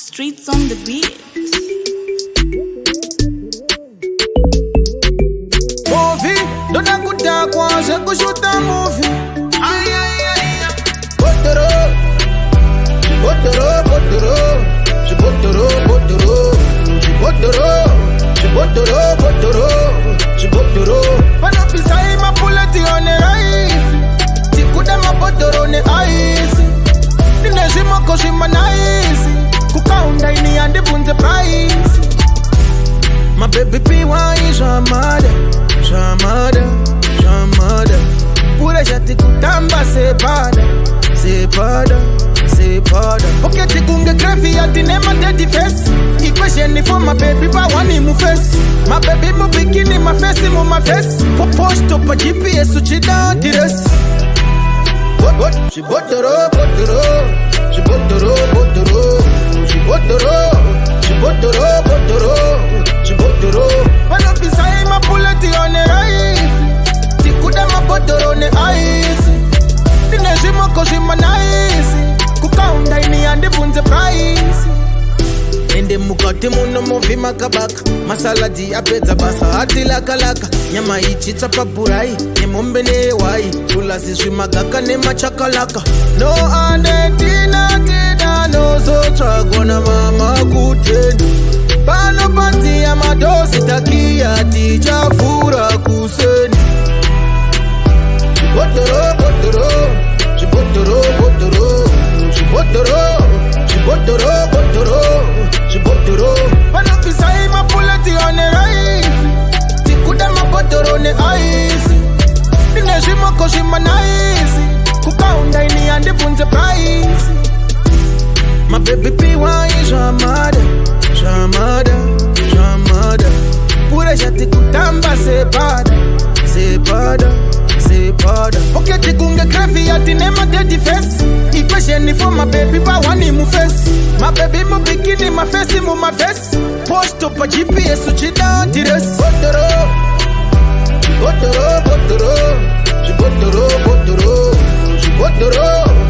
Streets on the beat. Movie, dona kuta kwanza kushuta movie. Ay ay ay. Zvibhodhoro, Zvibhodhoro, Zvibhodhoro, Zvibhodhoro, Zvibhodhoro, Zvibhodhoro, Zvibhodhoro, Zvibhodhoro. Panopisa ima puleti on rise. Tikuda mabhodhoro ne ice. Nine zimoko zima nice. Kukaunda ini andi bunze price. My baby P1 is your mother. Pura jati kutamba sepada. Pocket kunge grave ati nema daddy face. Equation for my baby but one in my face. My baby mo bikini my face in my face. Post up a GPS uchi down the rest. Zvibhodhoro, Zvibhodhoro, Zvibhodhoro, Zvibhodhoro, Zvibhodhoro. Panopisa ima puleti on the rise. Tikuda mabhodhoro ne ice. Nine zimoko zima nice. Kukaunda ini andi bunze price. Ende mukati muno movi makabaka. Masaladi apedza basa hati lakalaka. Nyama ichitsa papurai. Nemombe newai. Tulasi zvimagaka nemachakalaka. No ane tina no zotsvagwa namama kuteni. Pano panzi ya madosi takia tichafura kuseni. Zvibhodhoro, Zvibhodhoro, Zvibhodhoro, Zvibhodhoro, Zvibhodhoro. Panopisa ima puleti on the rise. Tikuda mabhodhoro ne ice. Nine zimoko zima nice. Kukaunda ini andi bunze price. My baby P1 is your mother. Pura jati kutamba sepada. Pocket kunge grave ati nema daddy face. Equation for my baby but one in my face. My baby mo bikini my face in my face. Post up a GPS uchi down the rest. Zvibhodhoro, Zvibhodhoro, Zvibhodhoro, Zvibhodhoro.